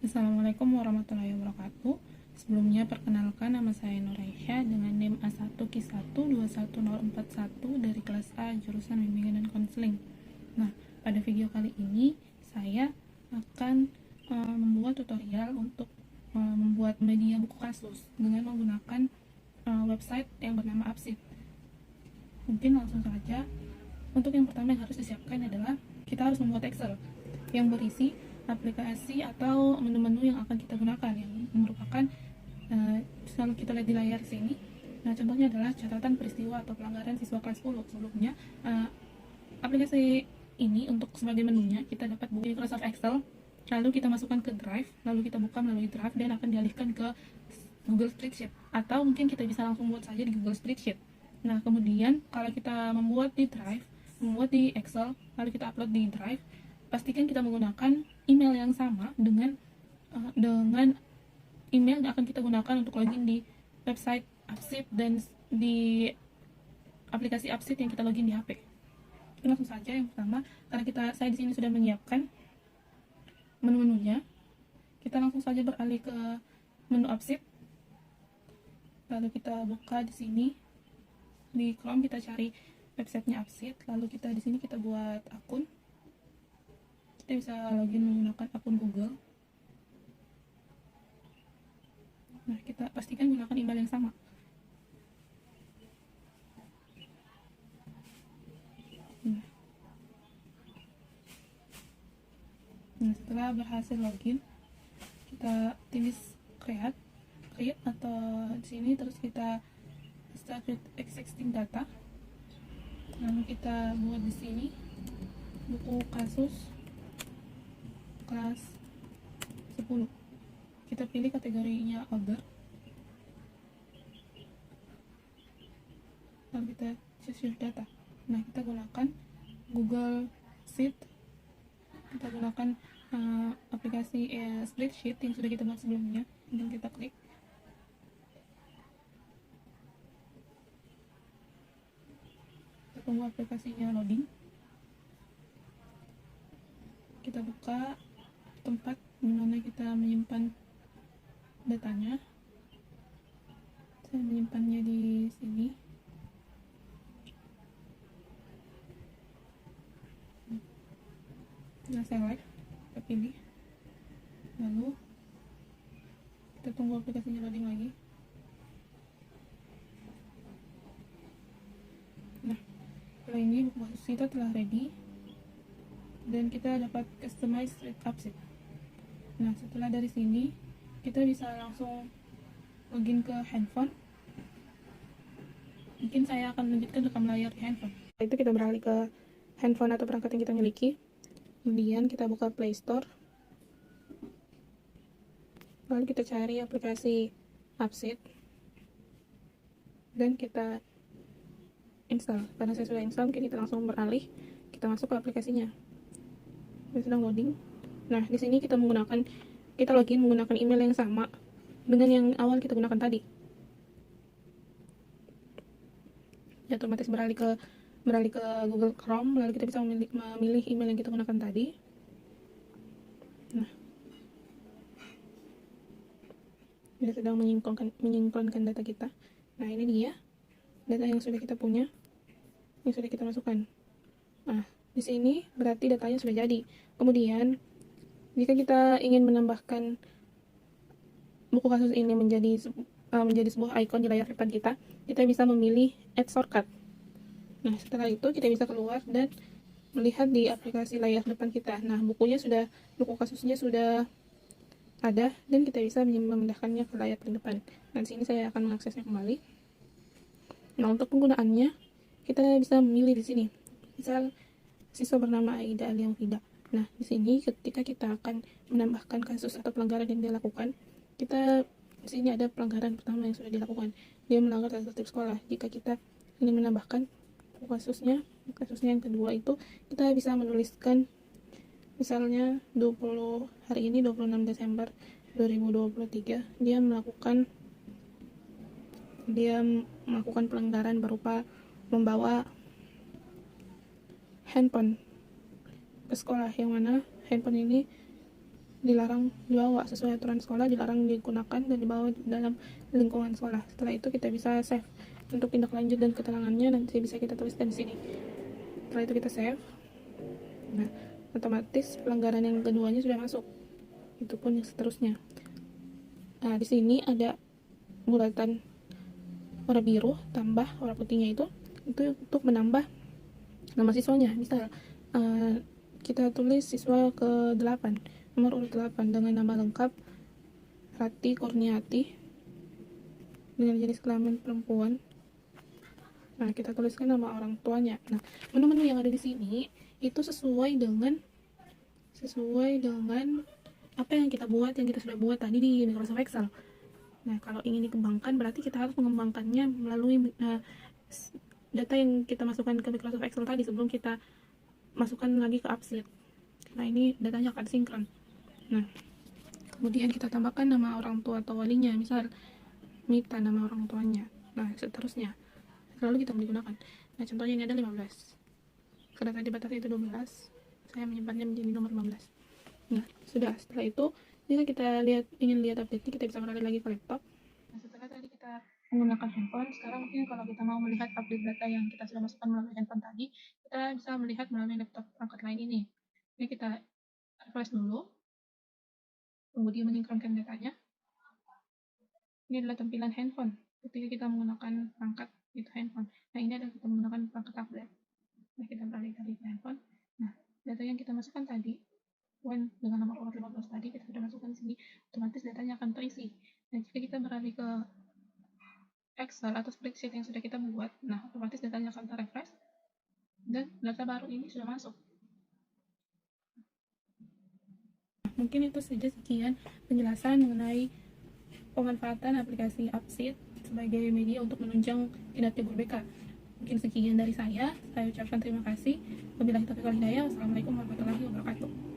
Assalamualaikum warahmatullahi wabarakatuh. Sebelumnya perkenalkan, nama saya Nuraisha dengan NIM A1Q121021041 dari kelas A jurusan Bimbingan dan Konseling. Nah, pada video kali ini saya akan membuat tutorial untuk membuat media buku kasus dengan menggunakan website yang bernama Absit. Mungkin langsung saja. Untuk yang pertama yang harus disiapkan adalah kita harus membuat Excel yang berisi aplikasi atau menu-menu yang akan kita gunakan, yang merupakan selalu kita lihat di layar sini. Nah, contohnya adalah catatan peristiwa atau pelanggaran siswa kelas 10. Sebelumnya aplikasi ini untuk sebagai menunya kita dapat buka di Microsoft Excel, lalu kita masukkan ke Drive, lalu kita buka melalui Drive dan akan dialihkan ke Google Spreadsheet, atau mungkin kita bisa langsung buat saja di Google Spreadsheet. Nah, kemudian kalau kita membuat di Drive, membuat di Excel, lalu kita upload di Drive, pastikan kita menggunakan email yang sama dengan email yang akan kita gunakan untuk login di website Absit dan di aplikasi Absit yang kita login di HP. Langsung saja yang pertama, karena saya di sini sudah menyiapkan menu-menunya, kita langsung saja beralih ke menu Absit. Lalu kita buka di sini di Chrome, kita cari websitenya Absit, lalu kita di sini kita buat akun. Kita bisa login menggunakan akun Google. Nah, kita pastikan gunakan email yang sama. Nah, setelah berhasil login, kita tulis create atau di sini, terus kita start with existing data. Lalu kita buat di sini buku kasus kelas 10. Kita pilih kategorinya order. Lalu kita choose your data. Nah, kita gunakan Google Sheet. Kita gunakan aplikasi spreadsheet yang sudah kita buat sebelumnya, dan kita klik. Kita tunggu aplikasinya loading. Kita buka tempat dimana kita menyimpan datanya. Saya menyimpannya di sini. Nah, select, kita pilih, lalu kita tunggu aplikasinya loading lagi. Nah, setelah ini buku kasus kita telah ready dan kita dapat customize with Absit. Nah, setelah dari sini kita bisa langsung login ke handphone. Mungkin saya akan lanjutkan rekam layar di handphone. Setelah itu kita beralih ke handphone atau perangkat yang kita miliki. Kemudian kita buka Play Store, lalu kita cari aplikasi Absit dan kita install. Karena saya sudah install, mungkin kita langsung beralih, kita masuk ke aplikasinya. Ini sedang loading. Nah, di sini kita login menggunakan email yang sama dengan yang awal kita gunakan tadi. Ya, otomatis beralih ke Google Chrome, lalu kita bisa memilih email yang kita gunakan tadi. Nah, kita sedang menyinkronkan data kita. Nah, ini dia data yang sudah kita punya, yang sudah kita masukkan. Nah, di sini berarti datanya sudah jadi. Kemudian, jika kita ingin menambahkan buku kasus ini menjadi sebuah icon di layar depan kita bisa memilih Add Shortcut. Nah, setelah itu kita bisa keluar dan melihat di aplikasi layar depan kita. Nah, buku kasusnya sudah ada dan kita bisa memindahkannya ke layar depan. Nah, di sini saya akan mengaksesnya kembali. Nah, untuk penggunaannya kita bisa memilih di sini. Misal siswa bernama Aida Aliamfida. Nah, di sini ketika kita akan menambahkan kasus atau pelanggaran yang dilakukan, di sini ada pelanggaran pertama yang sudah dilakukan. Dia melanggar tata tertib sekolah. Jika kita ingin menambahkan kasusnya yang kedua itu, kita bisa menuliskan misalnya hari ini 26 Desember 2023 dia melakukan pelanggaran berupa membawa handphone ke sekolah, yang mana handphone ini dilarang dibawa sesuai aturan sekolah, dilarang digunakan dan dibawa dalam lingkungan sekolah. Setelah itu kita bisa save untuk tindak lanjut dan keterangannya, nanti bisa kita tuliskan di sini. Setelah itu kita save, nah otomatis pelanggaran yang keduanya sudah masuk, itu pun yang seterusnya. Nah di sini ada bulatan warna biru tambah warna putihnya, itu untuk menambah nama siswanya. Misal kita tulis siswa ke-8, nomor urut 8 dengan nama lengkap Rati Kurniati dengan jenis kelamin perempuan. Nah, kita tuliskan nama orang tuanya. Nah, menu-menu yang ada di sini itu sesuai dengan apa yang kita buat, yang kita sudah buat tadi di Microsoft Excel. Nah, kalau ingin dikembangkan berarti kita harus mengembangkannya melalui data yang kita masukkan ke Microsoft Excel tadi sebelum kita masukkan lagi ke AppSheet. Nah, ini datanya akan sinkron. Nah, kemudian kita tambahkan nama orang tua atau walinya, misal Mita nama orang tuanya. Nah, seterusnya lalu kita menggunakan. Nah, contohnya ini ada 15. Karena tadi batasnya itu 12, saya menyimpannya menjadi nomor 15. Nah, sudah. Setelah itu, jika kita ingin lihat update, kita bisa beralih lagi ke laptop. Nah, setelah tadi kita menggunakan handphone, sekarang mungkin kalau kita mau melihat update data yang kita sudah masukkan melalui handphone tadi, kita bisa melihat melalui laptop perangkat lain ini. Ini kita refresh dulu, tunggu dia menyinkronkan datanya. Ini adalah tampilan handphone ketika kita menggunakan perangkat itu handphone. Nah, ini adalah kita menggunakan perangkat tablet. Nah, kita beralih tadi ke handphone. Nah, data yang kita masukkan tadi, dengan nomor urut 15 tadi, kita sudah masukkan di sini, otomatis datanya akan terisi. Nah, jika kita beralih ke Excel atau spreadsheet yang sudah kita buat, nah otomatis datanya akan terrefresh dan data baru ini sudah masuk. Mungkin itu saja sekian penjelasan mengenai pemanfaatan aplikasi AppSheet sebagai media untuk menunjang kinerja guru BK. Mungkin sekian dari saya ucapkan terima kasih. Wabillahi taufiq wal hidayah. Wassalamualaikum warahmatullahi wabarakatuh.